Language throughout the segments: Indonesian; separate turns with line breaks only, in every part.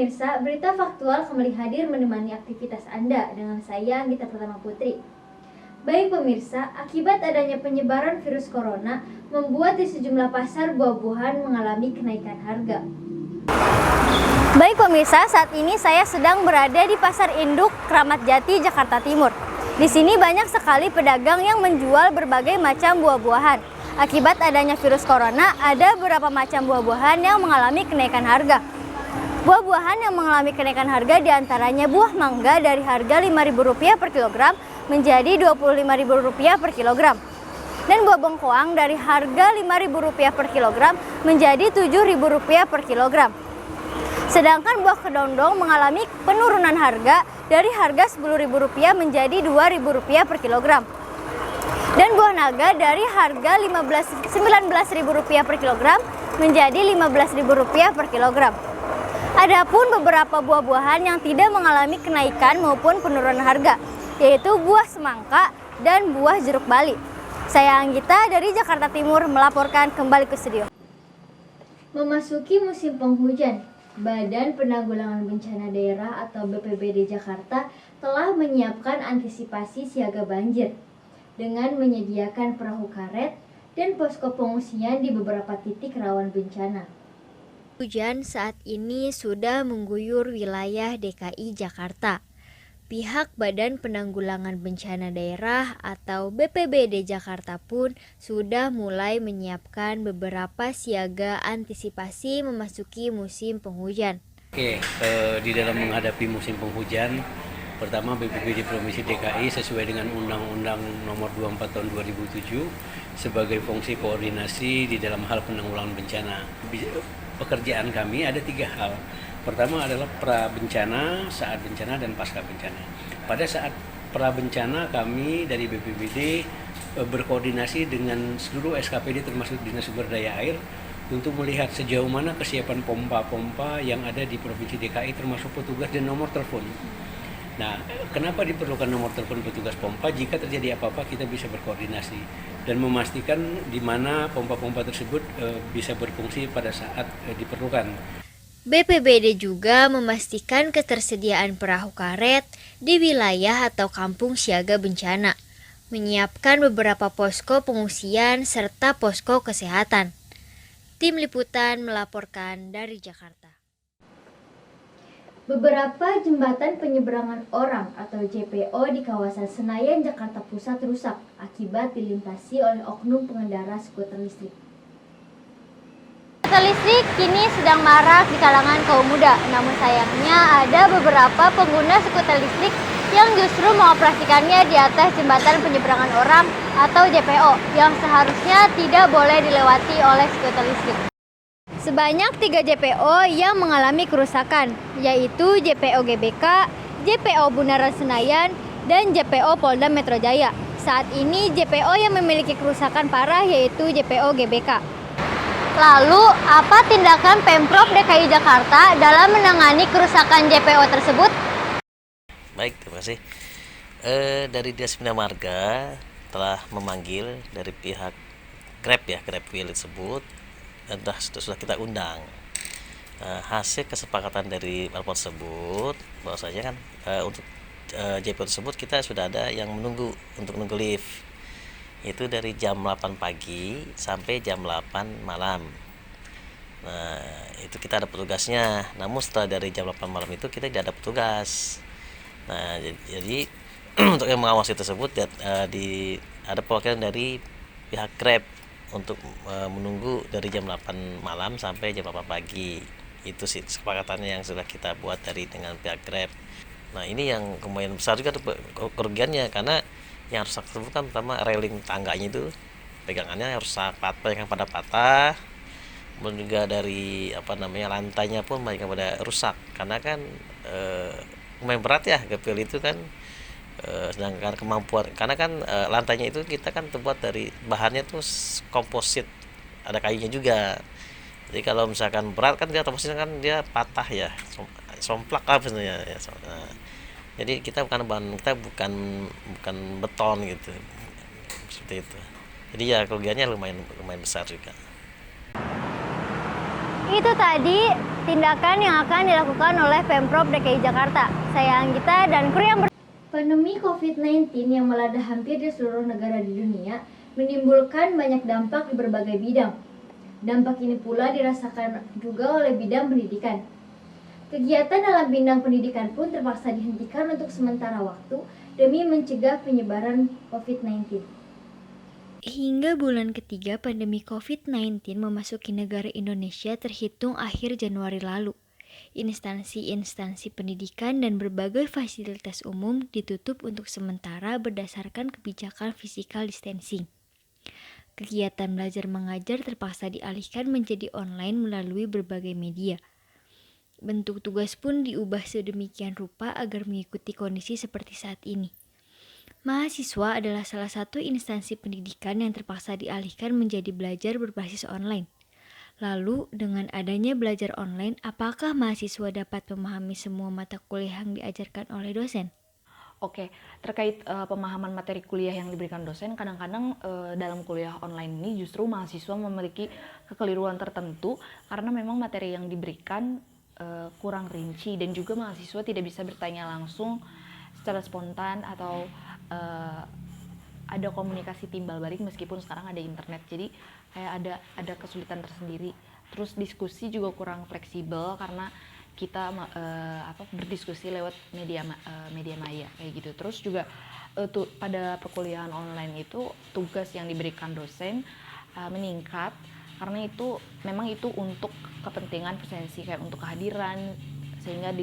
pemirsa, berita faktual kembali hadir menemani aktivitas Anda dengan saya, Gita Pertama Putri. Baik pemirsa, akibat adanya penyebaran virus corona membuat di sejumlah pasar buah-buahan mengalami kenaikan harga. Baik pemirsa, saat ini saya sedang berada di Pasar Induk Kramat Jati, Jakarta Timur. Di sini banyak sekali pedagang yang menjual berbagai macam buah-buahan. Akibat adanya virus corona, ada beberapa macam buah-buahan yang mengalami kenaikan harga. Buah-buahan yang mengalami kenaikan harga diantaranya buah mangga dari harga Rp5.000 per kilogram menjadi Rp25.000 per kilogram. Dan buah bengkoang dari harga Rp5.000 per kilogram menjadi Rp7.000 per kilogram. Sedangkan buah kedondong mengalami penurunan harga dari harga Rp10.000 menjadi Rp2.000 per kilogram. Dan buah naga dari harga Rp19.000 per kilogram menjadi Rp15.000 per kilogram. Adapun beberapa buah-buahan yang tidak mengalami kenaikan maupun penurunan harga, yaitu buah semangka dan buah jeruk bali. Saya Anggita dari Jakarta Timur melaporkan kembali ke studio. Memasuki musim penghujan, Badan Penanggulangan Bencana Daerah atau BPBD Jakarta telah menyiapkan antisipasi siaga banjir dengan menyediakan perahu karet dan posko pengungsian di beberapa titik rawan bencana. Hujan saat ini sudah mengguyur wilayah DKI Jakarta. Pihak Badan Penanggulangan Bencana Daerah atau BPBD Jakarta pun sudah mulai menyiapkan beberapa siaga antisipasi memasuki musim penghujan.
Di dalam menghadapi musim penghujan, pertama BPBD Provinsi DKI sesuai dengan Undang-Undang Nomor 24 Tahun 2007 sebagai fungsi koordinasi di dalam hal penanggulangan bencana. Pekerjaan kami ada 3 hal. Pertama adalah pra-bencana, saat bencana, dan pasca bencana. Pada saat pra-bencana kami dari BPBD berkoordinasi dengan seluruh SKPD termasuk Dinas Sumber Daya Air untuk melihat sejauh mana kesiapan pompa-pompa yang ada di Provinsi DKI termasuk petugas dan nomor telepon. Nah, kenapa diperlukan nomor telepon petugas pompa? Jika terjadi apa-apa kita bisa berkoordinasi dan memastikan di mana pompa-pompa tersebut bisa berfungsi pada saat diperlukan.
BPBD juga memastikan ketersediaan perahu karet di wilayah atau kampung siaga bencana, menyiapkan beberapa posko pengungsian serta posko kesehatan. Tim Liputan melaporkan dari Jakarta. Beberapa jembatan penyeberangan orang atau JPO di kawasan Senayan, Jakarta Pusat rusak akibat dilintasi oleh oknum pengendara skuter listrik. Skuter listrik kini sedang marak di kalangan kaum muda, namun sayangnya ada beberapa pengguna skuter listrik yang justru mengoperasikannya di atas jembatan penyeberangan orang atau JPO yang seharusnya tidak boleh dilewati oleh skuter listrik. Sebanyak 3 JPO yang mengalami kerusakan, yaitu JPO GBK, JPO Bundaran Senayan, dan JPO Polda Metro Jaya. Saat ini JPO yang memiliki kerusakan parah yaitu JPO GBK. Lalu, apa tindakan Pemprov DKI Jakarta dalam menangani kerusakan JPO tersebut?
Baik, terima kasih. Dari Dinas Bina Marga telah memanggil dari pihak Grab Wheel tersebut. Sudah kita undang. Hasil kesepakatan dari lapor tersebut bahwasanya kan untuk JPO tersebut kita sudah ada yang menunggu untuk menunggu lift. Itu dari jam 8 pagi sampai jam 8 malam. Nah, itu kita ada petugasnya. Namun setelah dari jam 8 malam itu kita tidak ada petugas. Nah, jadi untuk yang mengawasi tersebut ada perwakilan dari pihak Grab untuk menunggu dari jam 8 malam sampai jam 8 pagi. Itu sih kesepakatannya yang sudah kita buat dengan pihak Grab. Nah, ini yang lumayan besar juga kerugiannya karena yang rusak tersebut kan pertama railing tangganya itu pegangannya rusak, yang pada patah. Kemudian juga dari lantainya pun banyak yang pada rusak karena kan lumayan berat ya gapil itu kan. Sedangkan kemampuan karena kan lantainya itu kita kan terbuat dari bahannya tuh komposit, ada kayunya juga. Jadi kalau misalkan berat kan dia komposit kan dia patah ya, somplak lah sebenarnya ya. Nah, jadi kita bukan beton gitu, seperti itu. Jadi ya kerugiannya lumayan besar juga.
Itu tadi tindakan yang akan dilakukan oleh Pemprov DKI Jakarta. Saya Anggita dan kru yang Pandemi COVID-19 yang melanda hampir di seluruh negara di dunia menimbulkan banyak dampak di berbagai bidang. Dampak ini pula dirasakan juga oleh bidang pendidikan. Kegiatan dalam bidang pendidikan pun terpaksa dihentikan untuk sementara waktu demi mencegah penyebaran COVID-19. Hingga bulan ketiga pandemi COVID-19 memasuki negara Indonesia terhitung akhir Januari lalu. Instansi-instansi pendidikan dan berbagai fasilitas umum ditutup untuk sementara berdasarkan kebijakan physical distancing. Kegiatan belajar mengajar terpaksa dialihkan menjadi online melalui berbagai media. Bentuk tugas pun diubah sedemikian rupa agar mengikuti kondisi seperti saat ini. Mahasiswa adalah salah satu instansi pendidikan yang terpaksa dialihkan menjadi belajar berbasis online. Lalu, dengan adanya belajar online, apakah mahasiswa dapat memahami semua mata kuliah yang diajarkan oleh dosen?
Oke, terkait pemahaman materi kuliah yang diberikan dosen, kadang-kadang dalam kuliah online ini justru mahasiswa memiliki kekeliruan tertentu karena memang materi yang diberikan kurang rinci dan juga mahasiswa tidak bisa bertanya langsung secara spontan atau ada komunikasi timbal balik meskipun sekarang ada internet, jadi kayak ada kesulitan tersendiri. Terus diskusi juga kurang fleksibel karena kita berdiskusi lewat media maya kayak gitu. Terus juga pada perkuliahan online itu tugas yang diberikan dosen meningkat karena itu memang itu untuk kepentingan presensi, kayak untuk kehadiran, sehingga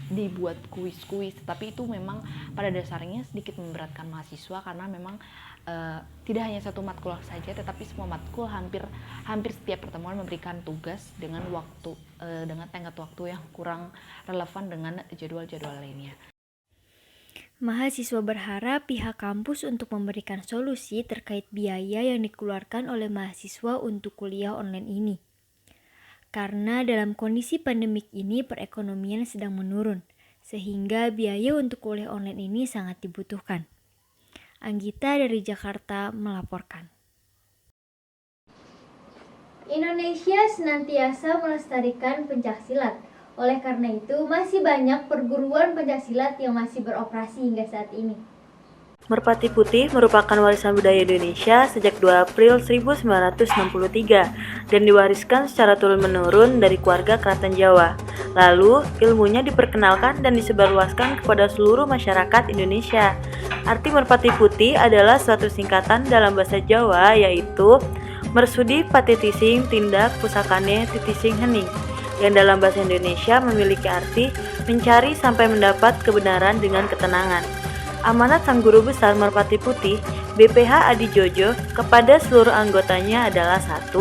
dibuat kuis-kuis, tapi itu memang pada dasarnya sedikit memberatkan mahasiswa karena memang tidak hanya satu matkul saja, tetapi semua matkul hampir setiap pertemuan memberikan tugas dengan tenggat waktu yang kurang relevan dengan jadwal-jadwal lainnya.
Mahasiswa berharap pihak kampus untuk memberikan solusi terkait biaya yang dikeluarkan oleh mahasiswa untuk kuliah online ini. Karena dalam kondisi pandemik ini perekonomian sedang menurun, sehingga biaya untuk kuliah online ini sangat dibutuhkan. Anggita dari Jakarta melaporkan. Indonesia senantiasa melestarikan pencaksilat. Oleh karena itu, masih banyak perguruan pencaksilat yang masih beroperasi hingga saat ini.
Merpati Putih merupakan warisan budaya Indonesia sejak 2 April 1963 dan diwariskan secara turun-menurun dari keluarga keraton Jawa. Lalu, ilmunya diperkenalkan dan disebarluaskan kepada seluruh masyarakat Indonesia. Arti Merpati Putih adalah suatu singkatan dalam bahasa Jawa, yaitu Mersudi Patitising Tindak Pusakane Titising Hening, yang dalam bahasa Indonesia memiliki arti mencari sampai mendapat kebenaran dengan ketenangan. Amanat Sang Guru Besar Merpati Putih, BPH Adi Jojo, kepada seluruh anggotanya adalah 1.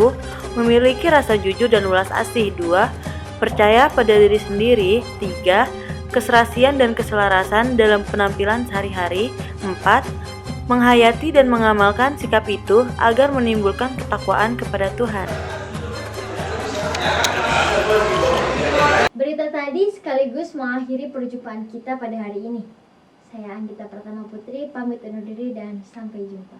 Memiliki rasa jujur dan ulas asih. 2. Percaya pada diri sendiri. 3. Keserasian dan keselarasan dalam penampilan sehari-hari. 4. Menghayati dan mengamalkan sikap itu agar menimbulkan ketakwaan kepada Tuhan.
Berita tadi sekaligus mengakhiri perjumpaan kita pada hari ini. Saya Anggita Pratama Putri, pamit undur diri dan sampai jumpa.